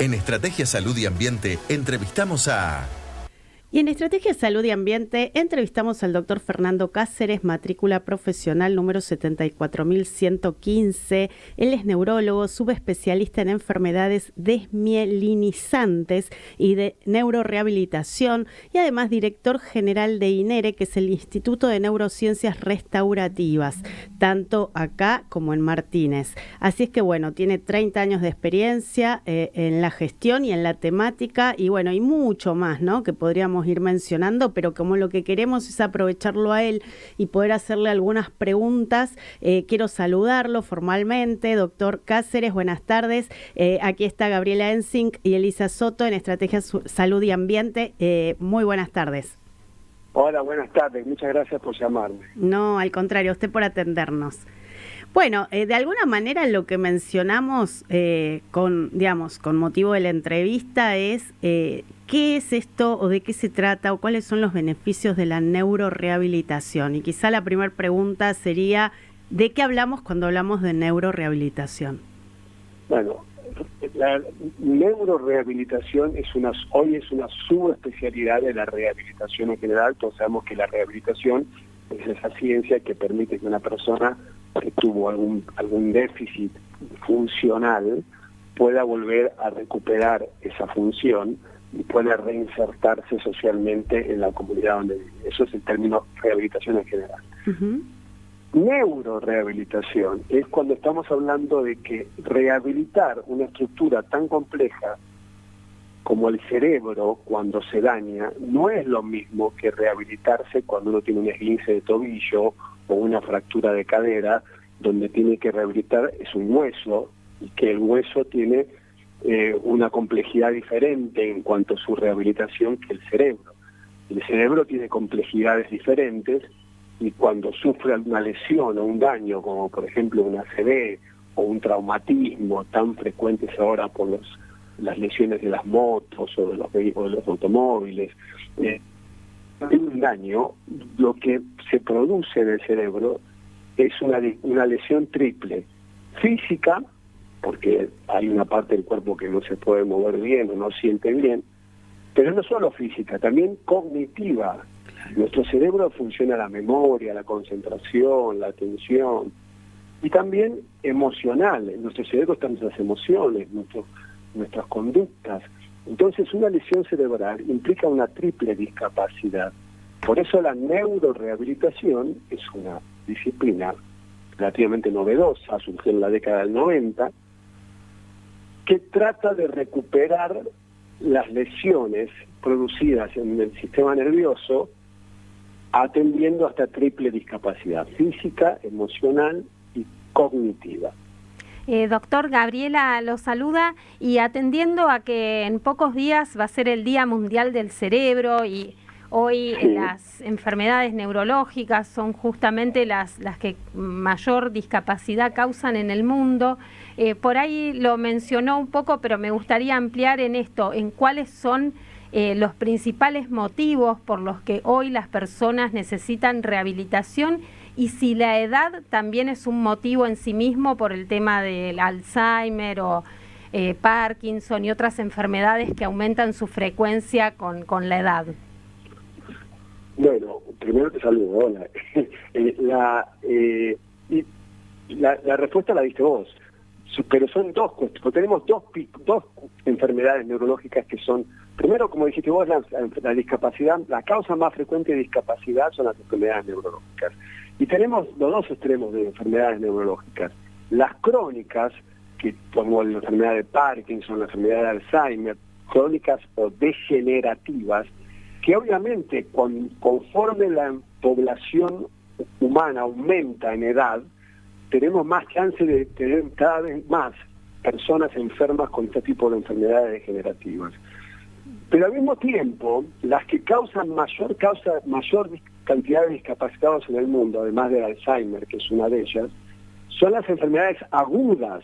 En Estrategia Salud y Ambiente entrevistamos a... Y en Estrategia Salud y Ambiente entrevistamos al doctor Fernando Cáceres, matrícula profesional número 74.115. Él es neurólogo, subespecialista en enfermedades desmielinizantes y de neurorehabilitación y además director general de INERE, que es el Instituto de Neurociencias Restaurativas, tanto acá como en Martínez. Así es que bueno, tiene 30 años de experiencia en la gestión y en la temática y bueno, y mucho más, ¿no?, que podríamos ir mencionando, pero como lo que queremos es aprovecharlo a él y poder hacerle algunas preguntas, quiero saludarlo formalmente. Doctor Cáceres, buenas tardes. Aquí está Gabriela Ensink y Elisa Soto en Estrategia Salud y Ambiente. Muy buenas tardes. Hola, buenas tardes. Muchas gracias por llamarme. No, al contrario, usted por atendernos. Bueno, de alguna manera lo que mencionamos con motivo de la entrevista es qué es esto o de qué se trata o cuáles son los beneficios de la neurorehabilitación. Y quizá la primera pregunta sería, ¿de qué hablamos cuando hablamos de neurorehabilitación? Bueno, la neurorehabilitación hoy es una subespecialidad de la rehabilitación en general. Todos sabemos que la rehabilitación es esa ciencia que permite que una persona que tuvo algún déficit funcional pueda volver a recuperar esa función y pueda reinsertarse socialmente en la comunidad donde vive. Eso es el término rehabilitación en general. Neurorehabilitación es cuando estamos hablando de que rehabilitar una estructura tan compleja como el cerebro cuando se daña no es lo mismo que rehabilitarse cuando uno tiene un esguince de tobillo o una fractura de cadera, donde tiene que rehabilitar es un hueso y que el hueso tiene una complejidad diferente en cuanto a su rehabilitación que el cerebro. El cerebro tiene complejidades diferentes y cuando sufre alguna lesión o un daño, como por ejemplo un ACV o un traumatismo tan frecuentes ahora por las lesiones de las motos o de los automóviles, un daño, lo que se produce en el cerebro es una lesión triple: física, porque hay una parte del cuerpo que no se puede mover bien o no siente bien, pero no solo física, también cognitiva. Nuestro cerebro funciona la memoria, la concentración, la atención, y también emocional. En nuestro cerebro están nuestras emociones, nuestras conductas. Entonces, una lesión cerebral implica una triple discapacidad. Por eso la neurorehabilitación es una disciplina relativamente novedosa, surgió en la década del 90, que trata de recuperar las lesiones producidas en el sistema nervioso atendiendo a esta triple discapacidad: física, emocional y cognitiva. Doctor, Gabriela lo saluda, y atendiendo a que en pocos días va a ser el Día Mundial del Cerebro y hoy las enfermedades neurológicas son justamente las que mayor discapacidad causan en el mundo. Por ahí lo mencionó un poco, pero me gustaría ampliar en esto, en cuáles son los principales motivos por los que hoy las personas necesitan rehabilitación y si la edad también es un motivo en sí mismo por el tema del Alzheimer o Parkinson y otras enfermedades que aumentan su frecuencia con la edad. Bueno, primero te saludo, hola. La respuesta la diste vos, pero son dos cuestiones. Tenemos dos enfermedades neurológicas que son, primero, como dijiste vos, la discapacidad, la causa más frecuente de discapacidad son las enfermedades neurológicas. Y tenemos los dos extremos de enfermedades neurológicas. Las crónicas, como la enfermedad de Parkinson, la enfermedad de Alzheimer, crónicas o degenerativas, que obviamente conforme la población humana aumenta en edad, tenemos más chance de tener cada vez más personas enfermas con este tipo de enfermedades degenerativas. Pero al mismo tiempo, las que causan mayor cantidad de discapacitados en el mundo, además del Alzheimer, que es una de ellas, son las enfermedades agudas,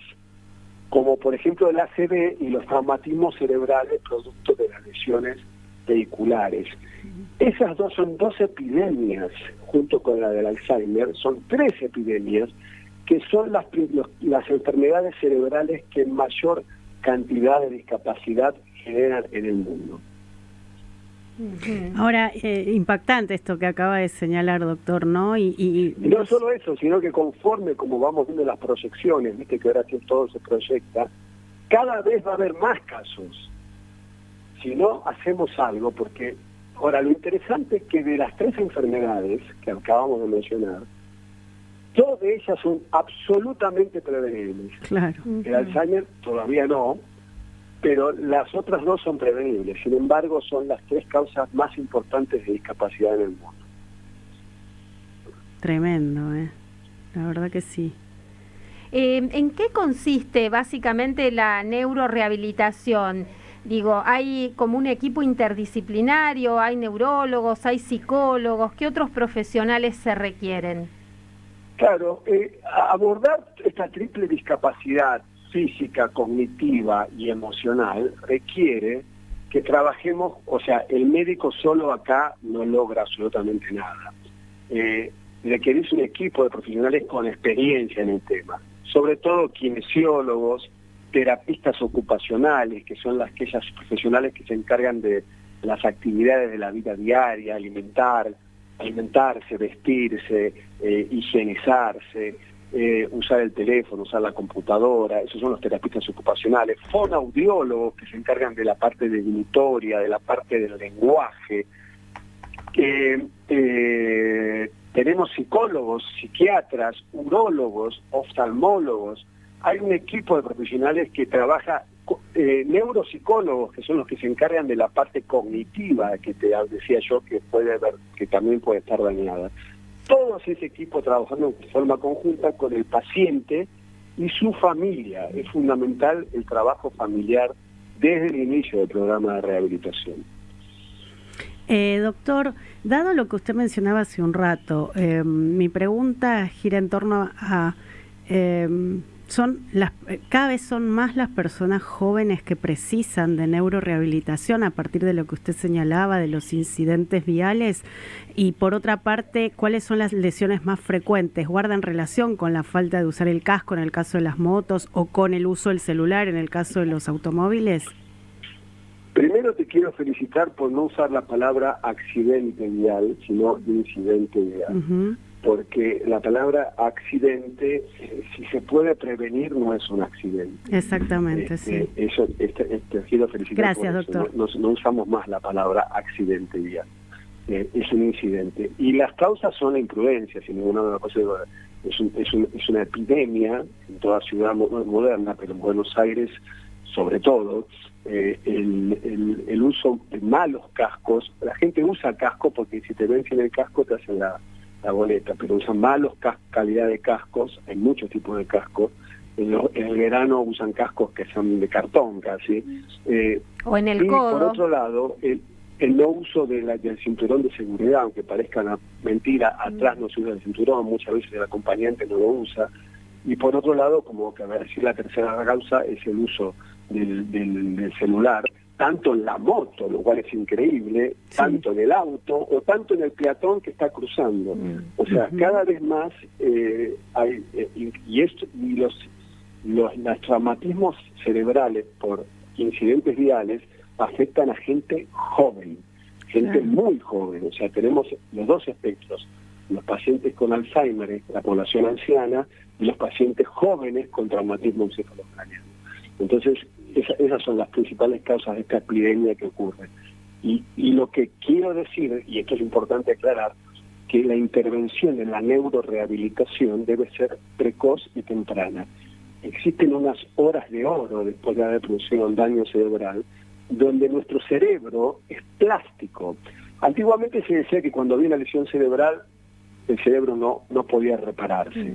como por ejemplo el ACV y los traumatismos cerebrales producto de las lesiones vehiculares. Esas dos son dos epidemias, junto con la del Alzheimer, son tres epidemias que son las enfermedades cerebrales que mayor cantidad de discapacidad generan en el mundo. Ahora, impactante esto que acaba de señalar, doctor, ¿no? Y no solo eso, sino que conforme como vamos viendo las proyecciones, viste que ahora todo se proyecta, cada vez va a haber más casos. Si no hacemos algo, porque ahora lo interesante es que de las 3 enfermedades que acabamos de mencionar, 2 de ellas son absolutamente prevenibles. Claro. El Alzheimer todavía no, pero las otras 2 son prevenibles. Sin embargo, son las 3 causas más importantes de discapacidad en el mundo. Tremendo, la verdad que sí. ¿En qué consiste básicamente la neurorehabilitación? Digo, ¿hay como un equipo interdisciplinario, hay neurólogos, hay psicólogos? ¿Qué otros profesionales se requieren? Claro, abordar esta triple discapacidad física, cognitiva y emocional requiere que trabajemos, o sea, el médico solo acá no logra absolutamente nada. Requiere un equipo de profesionales con experiencia en el tema, sobre todo kinesiólogos, terapistas ocupacionales, que son aquellas profesionales que se encargan de las actividades de la vida diaria, alimentarse, vestirse, higienizarse, usar el teléfono, usar la computadora. Esos son los terapistas ocupacionales. Fonoaudiólogos, que se encargan de la parte definitoria, de la parte del lenguaje. Tenemos psicólogos, psiquiatras, urólogos, oftalmólogos. Hay un equipo de profesionales que trabaja, neuropsicólogos, que son los que se encargan de la parte cognitiva, que te decía yo, que también puede estar dañada. Todo ese equipo trabajando de forma conjunta con el paciente y su familia. Es fundamental el trabajo familiar desde el inicio del programa de rehabilitación. Doctor, dado lo que usted mencionaba hace un rato, mi pregunta gira en torno a... cada vez son más las personas jóvenes que precisan de neurorehabilitación a partir de lo que usted señalaba de los incidentes viales, y por otra parte, ¿cuáles son las lesiones más frecuentes? ¿Guardan relación con la falta de usar el casco en el caso de las motos o con el uso del celular en el caso de los automóviles? Primero te quiero felicitar por no usar la palabra accidente vial, sino incidente vial. Porque la palabra accidente, si se puede prevenir, no es un accidente. Exactamente, sí. Eso te quiero felicitar. Gracias, por eso. doctor. No usamos más la palabra accidente vial. Es un incidente. Y las causas son la imprudencia, sin ninguna cosa. Es una epidemia en toda ciudad moderna, pero en Buenos Aires, sobre todo, el uso de malos cascos. La gente usa casco porque si te vencen el casco te hacen la boleta, pero usan malos calidad de cascos. Hay muchos tipos de cascos. En el verano usan cascos que son de cartón casi. O en el codo. Por otro lado, el no uso del cinturón de seguridad, aunque parezca una mentira, atrás no se usa el cinturón, muchas veces el acompañante no lo usa. Y por otro lado, como que a decir la tercera causa es el uso del celular, tanto en la moto, lo cual es increíble, sí, tanto en el auto o tanto en el peatón que está cruzando. O sea, cada vez más hay, los traumatismos cerebrales por incidentes viales afectan a gente joven, gente muy joven. O sea, tenemos los dos espectros, los pacientes con Alzheimer, la población anciana, y los pacientes jóvenes con traumatismo encefalocraneano. Entonces, esas son las principales causas de esta epidemia que ocurre. Y lo que quiero decir, y esto es importante aclarar, que la intervención en la neurorehabilitación debe ser precoz y temprana. Existen unas horas de oro después de haber producido un daño cerebral, donde nuestro cerebro es plástico. Antiguamente se decía que cuando había una lesión cerebral, el cerebro no podía repararse.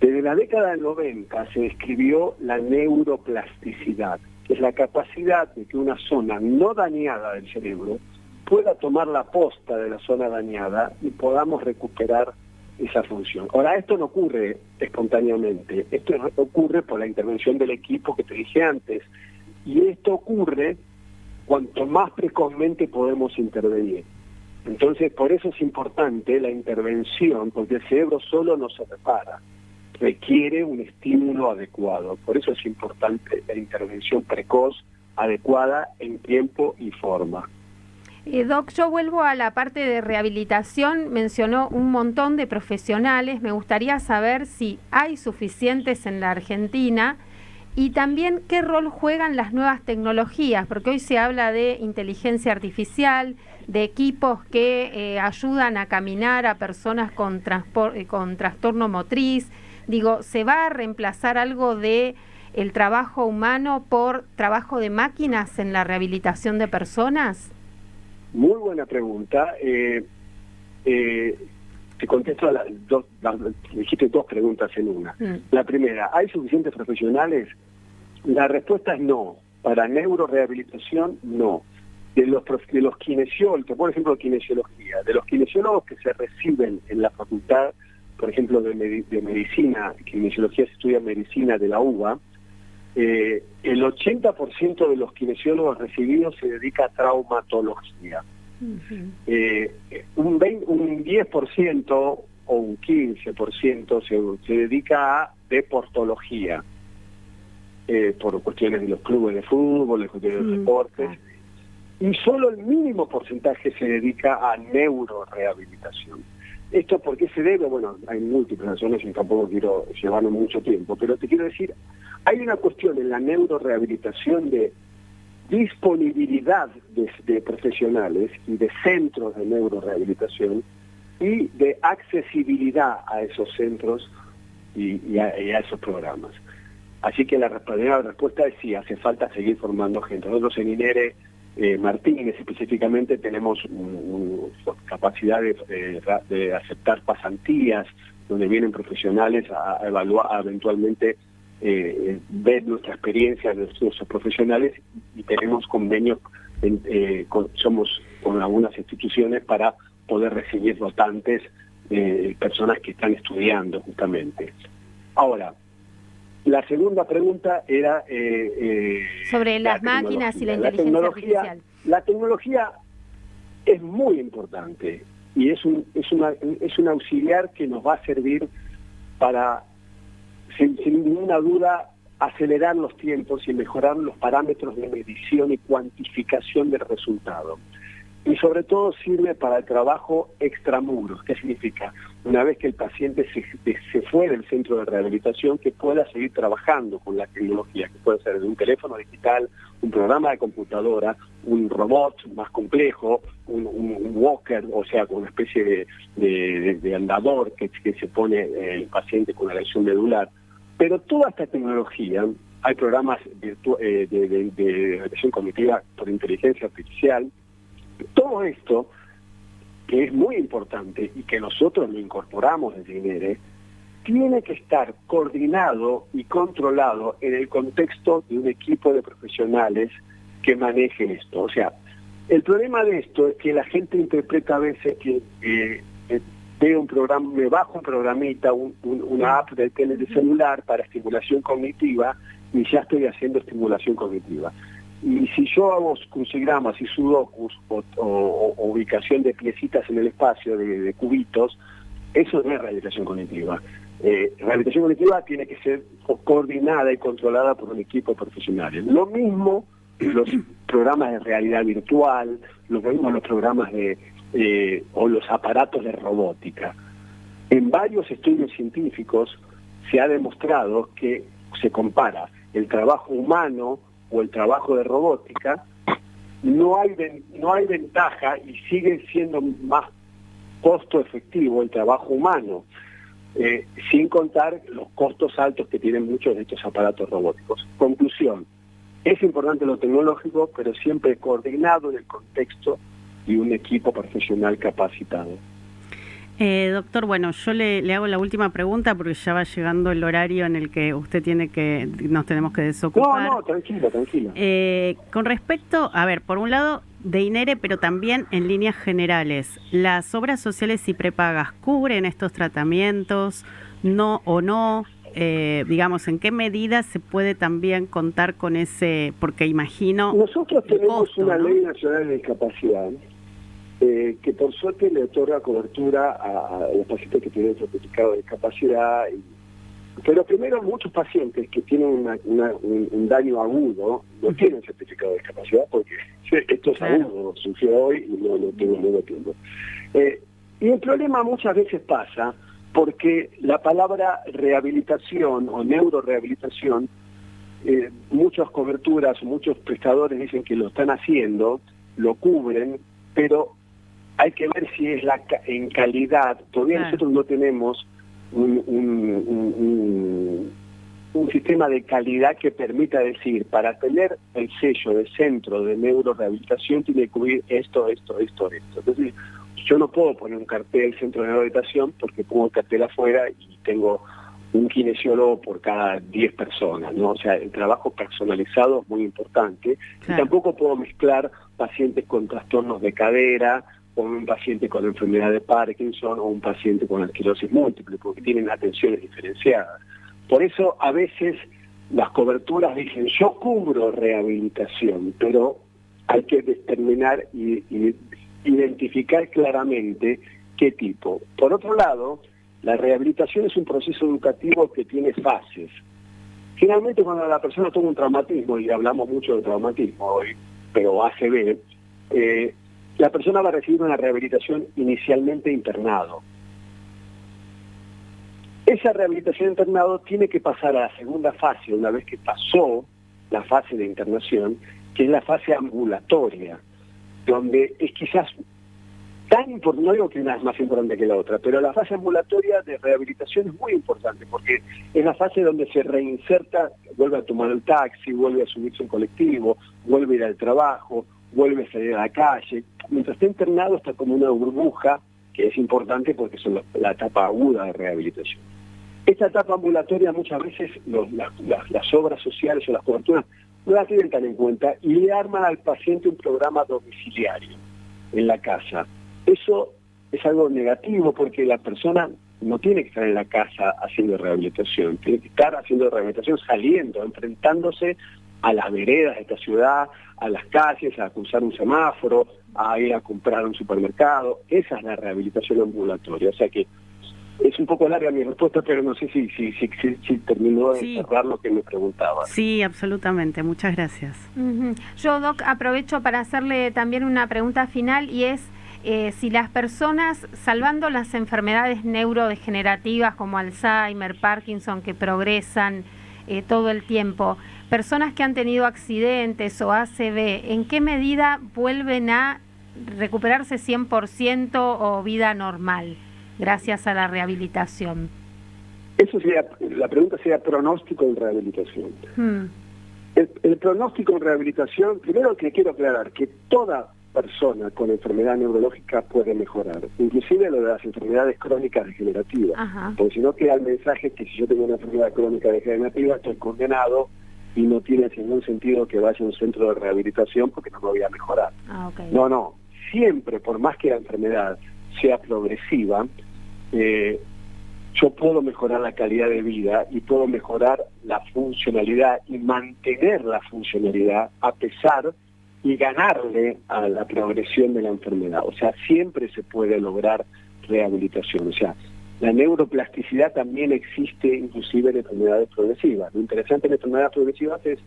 Desde la década del 90 se describió la neuroplasticidad, que es la capacidad de que una zona no dañada del cerebro pueda tomar la posta de la zona dañada y podamos recuperar esa función. Ahora, esto no ocurre espontáneamente, esto ocurre por la intervención del equipo que te dije antes, y esto ocurre cuanto más precozmente podemos intervenir. Entonces, por eso es importante la intervención, porque el cerebro solo no se repara. requiere un estímulo adecuado. Por eso es importante la intervención precoz, adecuada en tiempo y forma. Doc, yo vuelvo a la parte de rehabilitación. Mencionó un montón de profesionales. Me gustaría saber si hay suficientes en la Argentina y también qué rol juegan las nuevas tecnologías, porque hoy se habla de inteligencia artificial, de equipos que ayudan a caminar a personas con trastorno motriz. Digo, ¿se va a reemplazar algo de el trabajo humano por trabajo de máquinas en la rehabilitación de personas? Muy buena pregunta. Te contesto a dijiste dos preguntas en una. La primera, ¿hay suficientes profesionales? La respuesta es no. Para neurorehabilitación, no. De los kinesiólogos, por ejemplo, kinesiología, de los kinesiólogos que se reciben en la facultad, por ejemplo, de medicina, kinesiología se estudia medicina de la UBA, el 80% de los kinesiólogos recibidos se dedica a traumatología. Un 10% o un 15% se dedica a deportología, por cuestiones de los clubes de fútbol, de cuestiones de deportes, y solo el mínimo porcentaje se dedica a neurorehabilitación. ¿Esto por qué se debe? Bueno, hay múltiples razones y tampoco quiero llevarnos mucho tiempo, pero te quiero decir, hay una cuestión en la neurorehabilitación de disponibilidad de profesionales y de centros de neurorehabilitación y de accesibilidad a esos centros y a esos programas. Así que la primera respuesta es sí, hace falta seguir formando gente. Nosotros en INERE Martínez específicamente tenemos capacidad de aceptar pasantías donde vienen profesionales a evaluar, a eventualmente ver nuestra experiencia de nuestros profesionales, y tenemos convenios somos con algunas instituciones para poder recibir rotantes, personas que están estudiando justamente. Ahora, la segunda pregunta era sobre las máquinas y la inteligencia artificial. La tecnología es muy importante y es un auxiliar que nos va a servir para, sin ninguna duda, acelerar los tiempos y mejorar los parámetros de medición y cuantificación del resultado. Y sobre todo sirve para el trabajo extramuros. ¿Qué significa? Una vez que el paciente se fue del centro de rehabilitación, que pueda seguir trabajando con la tecnología, que puede ser de un teléfono digital, un programa de computadora, un robot más complejo, un walker, o sea, con una especie de andador que se pone el paciente con una lesión medular. Pero toda esta tecnología, hay programas de rehabilitación cognitiva por inteligencia artificial. Todo esto, que es muy importante y que nosotros lo incorporamos desde INERE, tiene que estar coordinado y controlado en el contexto de un equipo de profesionales que manejen esto. O sea, el problema de esto es que la gente interpreta a veces que veo un programa, me bajo un programita, una app de celular para estimulación cognitiva y ya estoy haciendo estimulación cognitiva. Y si yo hago crucigramas y sudokus o ubicación de piecitas en el espacio, de cubitos, eso no es rehabilitación cognitiva. Rehabilitación cognitiva tiene que ser coordinada y controlada por un equipo de profesionales. Lo mismo los programas de realidad virtual, lo mismo los programas o los aparatos de robótica. En varios estudios científicos se ha demostrado que se compara el trabajo humano o el trabajo de robótica, no hay ventaja y sigue siendo más costo efectivo el trabajo humano, sin contar los costos altos que tienen muchos de estos aparatos robóticos. Conclusión, es importante lo tecnológico, pero siempre coordinado en el contexto de un equipo profesional capacitado. Doctor, bueno, yo le hago la última pregunta porque ya va llegando el horario en el que usted nos tenemos que desocupar. No, tranquila. Con respecto, a ver, por un lado, de INERE, pero también en líneas generales, ¿las obras sociales y prepagas cubren estos tratamientos? ¿No o no? Digamos, ¿en qué medida se puede también contar con ese? Porque imagino... Nosotros tenemos costo, una ¿no? ley nacional de discapacidad que por suerte le otorga cobertura a los pacientes que tienen certificado de discapacidad y Pero primero, muchos pacientes que tienen un daño agudo no tienen certificado de discapacidad porque esto es agudo, surgió hoy y no tengo mucho tiempo. Y el problema muchas veces pasa porque la palabra rehabilitación o neurorehabilitación, muchas coberturas, muchos prestadores dicen que lo están haciendo, lo cubren, pero hay que ver si es en calidad. Todavía nosotros no tenemos un sistema de calidad que permita decir, para tener el sello de centro de neurorehabilitación tiene que cubrir esto. Entonces, yo no puedo poner un cartel centro de neurorehabilitación porque pongo el cartel afuera y tengo un kinesiólogo por cada 10 personas, ¿no? O sea, el trabajo personalizado es muy importante. Y tampoco puedo mezclar pacientes con trastornos de cadera, con un paciente con enfermedad de Parkinson o un paciente con esclerosis múltiple, porque tienen atenciones diferenciadas. Por eso a veces las coberturas dicen, yo cubro rehabilitación, pero hay que determinar y identificar claramente qué tipo. Por otro lado, la rehabilitación es un proceso educativo que tiene fases. Finalmente, cuando la persona toma un traumatismo, y hablamos mucho de traumatismo hoy, pero ACV, la persona va a recibir una rehabilitación inicialmente internado. Esa rehabilitación internado tiene que pasar a la segunda fase, una vez que pasó la fase de internación, que es la fase ambulatoria, donde es quizás tan importante, no digo que una es más importante que la otra, pero la fase ambulatoria de rehabilitación es muy importante, porque es la fase donde se reinserta, vuelve a tomar el taxi, vuelve a subirse al colectivo, vuelve a ir al trabajo, vuelve a salir a la calle. Mientras está internado está como una burbuja, que es importante porque es la etapa aguda de rehabilitación. Esta etapa ambulatoria muchas veces las obras sociales o las coberturas no la tienen tan en cuenta y le arman al paciente un programa domiciliario en la casa. Eso es algo negativo porque la persona no tiene que estar en la casa haciendo rehabilitación, tiene que estar haciendo rehabilitación saliendo, enfrentándose a las veredas de esta ciudad, a las calles, a cruzar un semáforo, a ir a comprar a un supermercado. Esa es la rehabilitación ambulatoria. O sea que es un poco larga mi respuesta, pero no sé si terminó de cerrar lo que me preguntaba. Sí, absolutamente. Muchas gracias. Yo, Doc, aprovecho para hacerle también una pregunta final y es si las personas, salvando las enfermedades neurodegenerativas como Alzheimer, Parkinson, que progresan todo el tiempo, personas que han tenido accidentes o ACV, ¿en qué medida vuelven a recuperarse 100% o vida normal gracias a la rehabilitación? Eso sería, la pregunta sería pronóstico en rehabilitación. El pronóstico en rehabilitación, primero que quiero aclarar que toda persona con enfermedad neurológica puede mejorar, inclusive lo de las enfermedades crónicas degenerativas, porque si no queda el mensaje que si yo tengo una enfermedad crónica degenerativa estoy condenado y no tiene ningún sentido que vaya a un centro de rehabilitación porque no me voy a mejorar. No, siempre, por más que la enfermedad sea progresiva, yo puedo mejorar la calidad de vida y puedo mejorar la funcionalidad y mantener la funcionalidad a pesar y ganarle a la progresión de la enfermedad. O sea, siempre se puede lograr rehabilitación. O sea, la neuroplasticidad también existe inclusive en enfermedades progresivas. Lo interesante en enfermedades progresivas es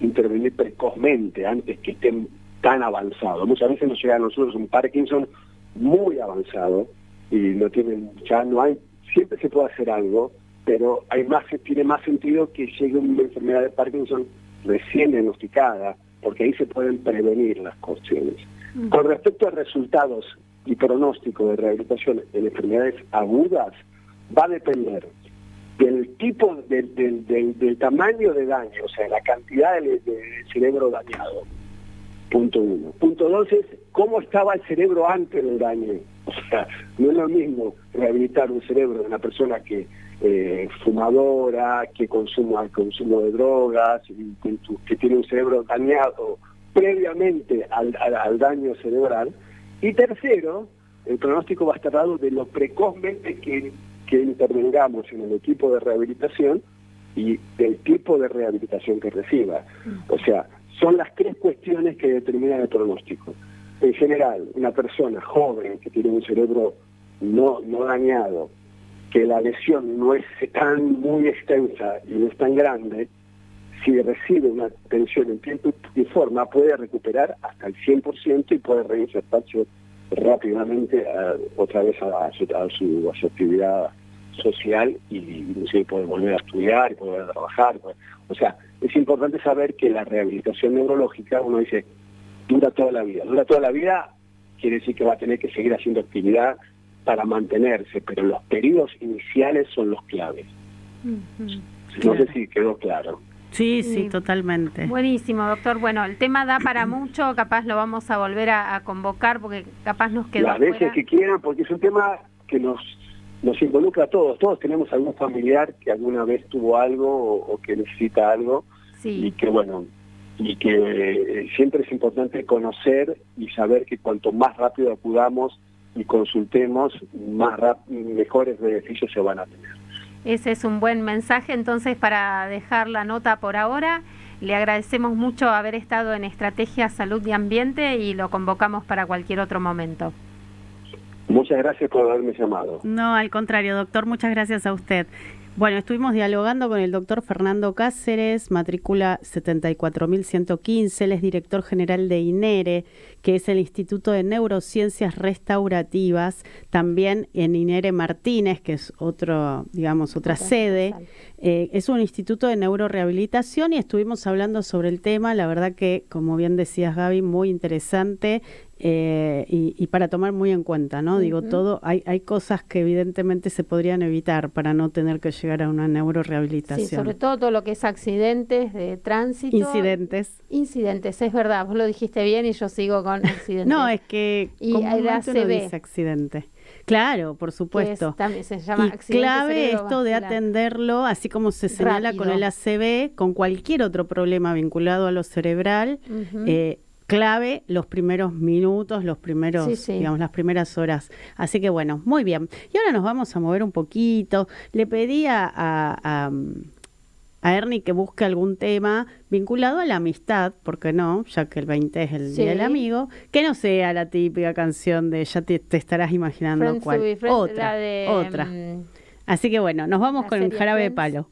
intervenir precozmente, antes que estén tan avanzados. Muchas veces nos llega a nosotros un Parkinson muy avanzado y no tienen, ya no hay, siempre se puede hacer algo, pero tiene más sentido que llegue una enfermedad de Parkinson recién diagnosticada, porque ahí se pueden prevenir las cuestiones. Con respecto a resultados y pronóstico de rehabilitación en enfermedades agudas, va a depender del tipo, del tamaño de daño, o sea, la cantidad de cerebro dañado. Punto 1. Punto 2 es cómo estaba el cerebro antes del daño. O sea, no es lo mismo rehabilitar un cerebro de una persona que fumadora, que consuma el consumo de drogas, que tiene un cerebro dañado previamente al daño cerebral. Y tercero, el pronóstico va a estar dado de lo precozmente que intervengamos en el equipo de rehabilitación y del tipo de rehabilitación que reciba. O sea, son las tres cuestiones que determinan el pronóstico. En general, una persona joven que tiene un cerebro no dañado, que la lesión no es tan muy extensa y no es tan grande, si recibe una atención en tiempo y forma, puede recuperar hasta el 100% y puede reinsertarse rápidamente otra vez a su actividad social y puede volver a estudiar y puede volver a trabajar. O sea, es importante saber que la rehabilitación neurológica, uno dice, dura toda la vida. Dura toda la vida quiere decir que va a tener que seguir haciendo actividad para mantenerse, pero los periodos iniciales son los claves. No sé si quedó claro. Sí, sí, totalmente. Buenísimo, doctor. Bueno, el tema da para mucho, capaz lo vamos a volver a convocar porque capaz nos quedó las veces que quieran, porque es un tema que nos involucra a todos. Todos tenemos algún familiar que alguna vez tuvo algo o que necesita algo, y que bueno, y que siempre es importante conocer y saber que cuanto más rápido acudamos y consultemos, mejores beneficios se van a tener. Ese es un buen mensaje, entonces, para dejar la nota por ahora. Le agradecemos mucho haber estado en Estrategia Salud y Ambiente y lo convocamos para cualquier otro momento. Muchas gracias por haberme llamado. No, al contrario, doctor, muchas gracias a usted. Bueno, estuvimos dialogando con el doctor Fernando Cáceres, matrícula 74.115, él es director general de INERE, que es el Instituto de Neurociencias Restaurativas, también en INERE Martínez, que es otra sede. Es un instituto de neurorehabilitación y estuvimos hablando sobre el tema, la verdad que, como bien decías, Gaby, muy interesante. Y para tomar muy en cuenta, ¿no? Digo, hay cosas que evidentemente se podrían evitar para no tener que llegar a una neurorehabilitación. Sí, sobre todo lo que es accidentes de tránsito. Incidentes, es verdad, vos lo dijiste bien y yo sigo con accidentes. No, es que comúnmente uno dice accidente. Claro, por supuesto. También se llama y accidente clave esto de atenderlo, así como se señala con el ACV, con cualquier otro problema vinculado a lo cerebral, clave los primeros minutos, las primeras horas. Así que bueno, muy bien. Y ahora nos vamos a mover un poquito. Le pedí a Ernie que busque algún tema vinculado a la amistad, ¿por qué no? Ya que el 20 es el Día del Amigo, que no sea la típica canción de ya te estarás imaginando cuál. Otra. Así que bueno, nos vamos con el Jarabe de Palo.